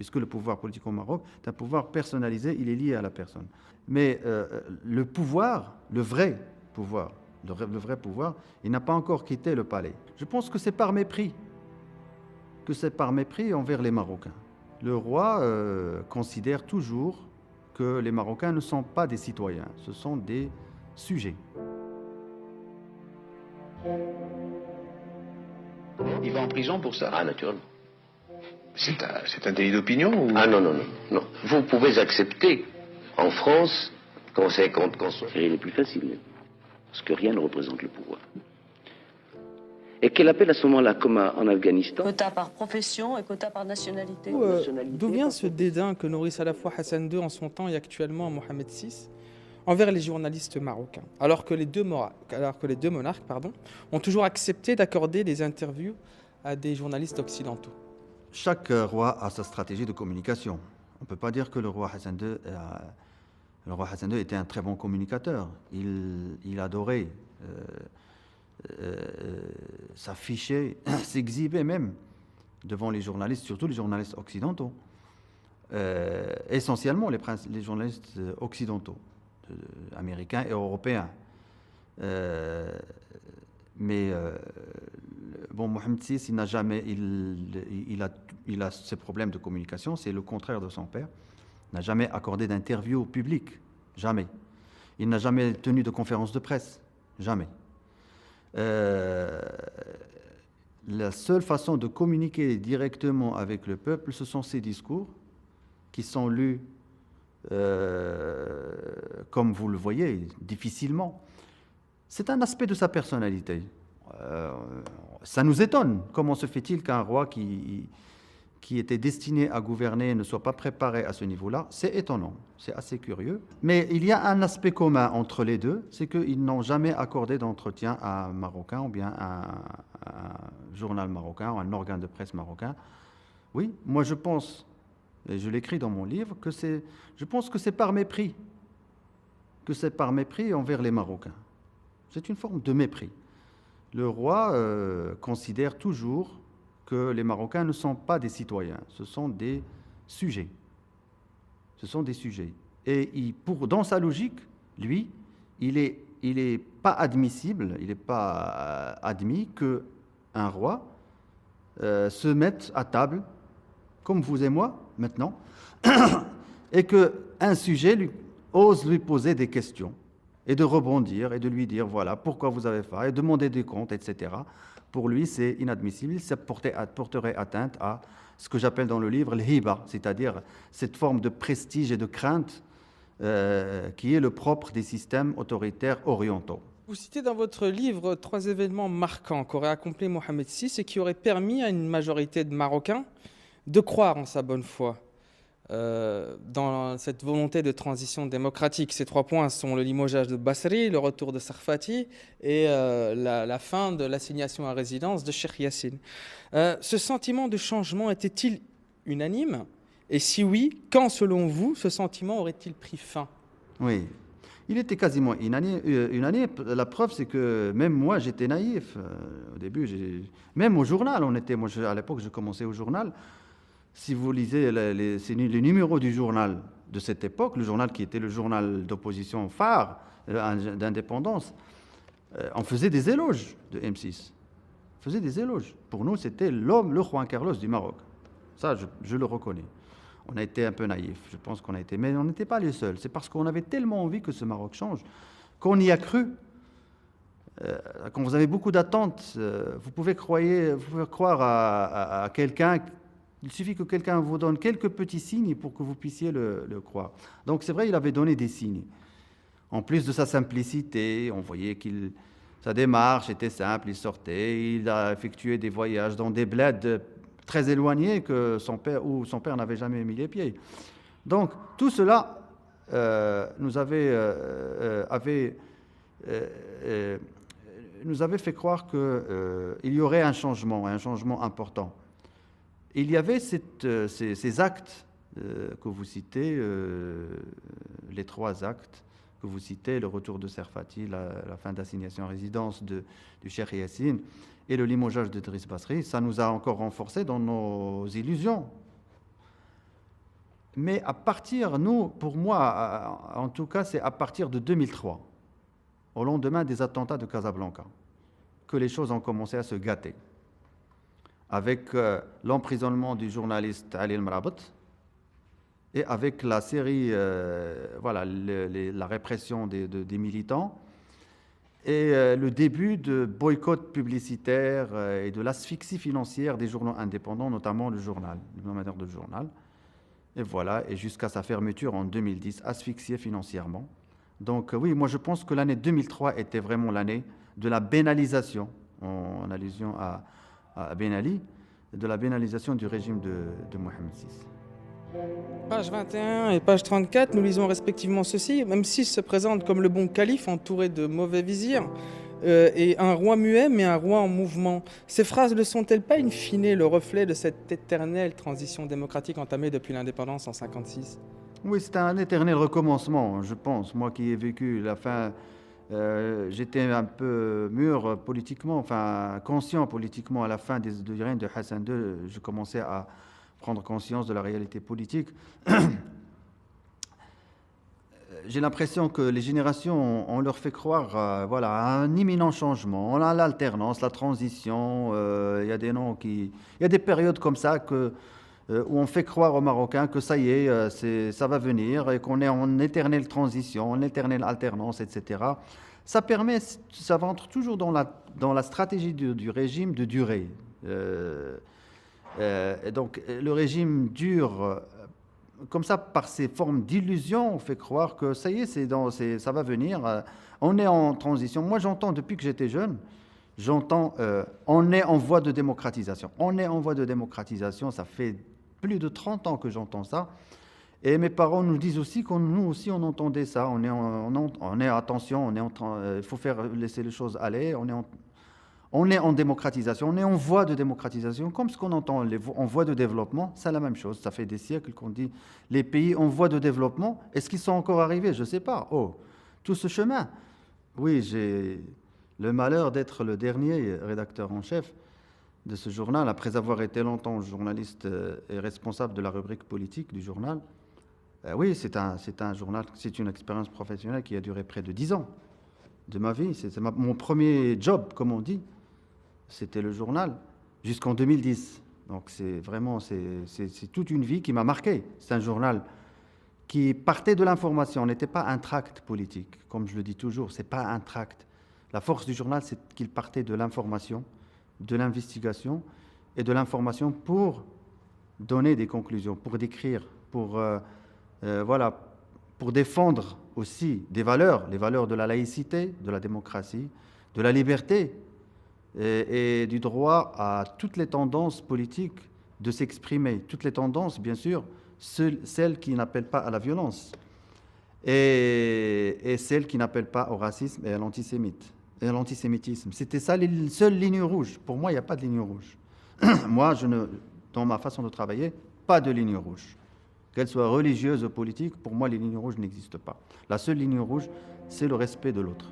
puisque le pouvoir politique au Maroc est un pouvoir personnalisé, il est lié à la personne. Mais le pouvoir, le vrai pouvoir, le vrai pouvoir, il n'a pas encore quitté le palais. Je pense que c'est par mépris, envers les Marocains. Le roi considère toujours que les Marocains ne sont pas des citoyens, ce sont des sujets. Il va en prison pour ça? Ah, naturellement. C'est un délit d'opinion ou... Ah non, non, non, non. Vous pouvez accepter, en France, qu'on soit... Rien n'est plus facile, parce que rien ne représente le pouvoir. Et qu'elle appelle à ce moment-là, comme en Afghanistan... Quota par profession et quota par nationalité. D'où vient ce dédain que nourrissent à la fois Hassan II en son temps et actuellement Mohamed VI envers les journalistes marocains, alors que les deux monarques ont toujours accepté d'accorder des interviews à des journalistes occidentaux? Chaque roi a sa stratégie de communication. On ne peut pas dire que le roi Hassan II était un très bon communicateur. Il adorait s'afficher, s'exhiber même devant les journalistes, surtout les journalistes occidentaux. Essentiellement les journalistes occidentaux, américains et européens. Bon, Mohamed VI, il n'a jamais, il a ses problèmes de communication, c'est le contraire de son père. Il n'a jamais accordé d'interview publique, jamais. Il n'a jamais tenu de conférence de presse, jamais. La seule façon de communiquer directement avec le peuple, ce sont ses discours qui sont lus, comme vous le voyez, difficilement. C'est un aspect de sa personnalité. Ça nous étonne. Comment se fait-il qu'un roi qui était destiné à gouverner ne soit pas préparé à ce niveau-là? C'est étonnant, c'est assez curieux. Mais il y a un aspect commun entre les deux, c'est qu'ils n'ont jamais accordé d'entretien à un Marocain ou bien à un journal marocain ou un organe de presse marocain. Oui, moi je pense, et je l'écris dans mon livre, je pense que c'est par mépris, envers les Marocains. C'est une forme de mépris. Le roi considère toujours que les Marocains ne sont pas des citoyens, ce sont des sujets. Ce sont des sujets. Et dans sa logique, lui, il est pas admissible, il n'est pas admis qu'un roi se mette à table, comme vous et moi, maintenant, et qu'un sujet ose lui poser des questions, et de rebondir, et de lui dire, voilà, pourquoi vous avez fait, et demander des comptes, etc. Pour lui, c'est inadmissible, ça porterait atteinte à ce que j'appelle dans le livre le hiba, c'est-à-dire cette forme de prestige et de crainte qui est le propre des systèmes autoritaires orientaux. Vous citez dans votre livre 3 événements marquants qu'aurait accompli Mohamed VI et qui auraient permis à une majorité de Marocains de croire en sa bonne foi dans cette volonté de transition démocratique. Ces 3 points sont le limogeage de Basri, le retour de Sarfati et la fin de l'assignation à résidence de Cheikh Yassine. Ce sentiment de changement était-il unanime? Et si oui, quand, selon vous, ce sentiment aurait-il pris fin? Oui, il était quasiment unanime. La preuve, c'est que même moi, j'étais naïf. Au début, même au journal, moi, à l'époque, je commençais au journal. Si vous lisez les numéros du journal de cette époque, le journal qui était le journal d'opposition phare, d'indépendance, on faisait des éloges de M6. On faisait des éloges. Pour nous, c'était l'homme, le Juan Carlos du Maroc. Ça, je le reconnais. On a été un peu naïfs, je pense qu'on a été, mais on n'était pas les seuls. C'est parce qu'on avait tellement envie que ce Maroc change qu'on y a cru. Quand vous avez beaucoup d'attentes, vous pouvez croire à quelqu'un. Il suffit que quelqu'un vous donne quelques petits signes pour que vous puissiez le croire. Donc c'est vrai, il avait donné des signes. En plus de sa simplicité, on voyait sa démarche était simple, il sortait, il a effectué des voyages dans des bleds très éloignés où son père n'avait jamais mis les pieds. Donc tout cela nous avait fait croire qu'il y aurait un changement important. Il y avait ces actes que vous citez, les 3 actes que vous citez, le retour de Sarfati, la fin d'assignation à résidence du Cheikh Yassine et le limogeage de Driss Basri, ça nous a encore renforcés dans nos illusions. Mais à partir, pour moi, en tout cas, c'est à partir de 2003, au lendemain des attentats de Casablanca, que les choses ont commencé à se gâter. Avec l'emprisonnement du journaliste Ali El-Mrabat et avec la série, la répression des militants et le début de boycott publicitaire et de l'asphyxie financière des journaux indépendants, notamment le journal, l'hebdomadaire de journal. Et voilà, et jusqu'à sa fermeture en 2010, asphyxié financièrement. Donc oui, moi je pense que l'année 2003 était vraiment l'année de la bénalisation, en allusion à Ben Ali, de la bénalisation du régime de Mohamed VI. Page 21 et page 34, nous lisons respectivement ceci. Même s'il se présente comme le bon calife entouré de mauvais vizirs et un roi muet mais un roi en mouvement, ces phrases ne sont-elles pas in fine le reflet de cette éternelle transition démocratique entamée depuis l'indépendance en 1956 ? Oui, c'est un éternel recommencement, je pense. Moi qui ai vécu la fin, j'étais un peu mûr politiquement, enfin conscient politiquement à la fin du règne de Hassan II. Je commençais à prendre conscience de la réalité politique. J'ai l'impression que les générations, on leur fait croire à un imminent changement. On a l'alternance, la transition, il y a il y a des périodes comme ça où on fait croire aux Marocains que ça y est, ça va venir et qu'on est en éternelle transition, en éternelle alternance, etc. Ça rentre toujours dans la stratégie du régime de durée. Et donc le régime dure comme ça par ces formes d'illusion. On fait croire que ça y est, ça va venir. On est en transition. Moi j'entends depuis que j'étais jeune, on est en voie de démocratisation. On est en voie de démocratisation. Ça fait plus de 30 ans que j'entends ça. Et mes parents nous disent aussi nous aussi on entendait ça. On est attention, il faut laisser les choses aller. On est en démocratisation, on est en voie de démocratisation, comme ce qu'on entend en voie de développement, c'est la même chose. Ça fait des siècles qu'on dit les pays en voie de développement. Est-ce qu'ils sont encore arrivés? Je ne sais pas. Oh, tout ce chemin. Oui, j'ai le malheur d'être le dernier rédacteur en chef de ce journal, après avoir été longtemps journaliste et responsable de la rubrique politique du journal. Oui, c'est un journal, c'est une expérience professionnelle qui a duré près de 10 ans de ma vie. C'est mon premier job, comme on dit. C'était le journal, jusqu'en 2010. Donc c'est toute une vie qui m'a marqué. C'est un journal qui partait de l'information. On n'était pas un tract politique, comme je le dis toujours, c'est pas un tract. La force du journal, c'est qu'il partait de l'information, de l'investigation et de l'information pour donner des conclusions, pour décrire, pour défendre aussi des valeurs, les valeurs de la laïcité, de la démocratie, de la liberté, et du droit à toutes les tendances politiques de s'exprimer. Toutes les tendances, bien sûr, celles qui n'appellent pas à la violence et celles qui n'appellent pas au racisme et à l'antisémitisme. C'était ça les seules lignes rouges. Pour moi, il n'y a pas de ligne rouge. Moi, dans ma façon de travailler, pas de ligne rouge. Qu'elle soit religieuse ou politique, pour moi, les lignes rouges n'existent pas. La seule ligne rouge, c'est le respect de l'autre.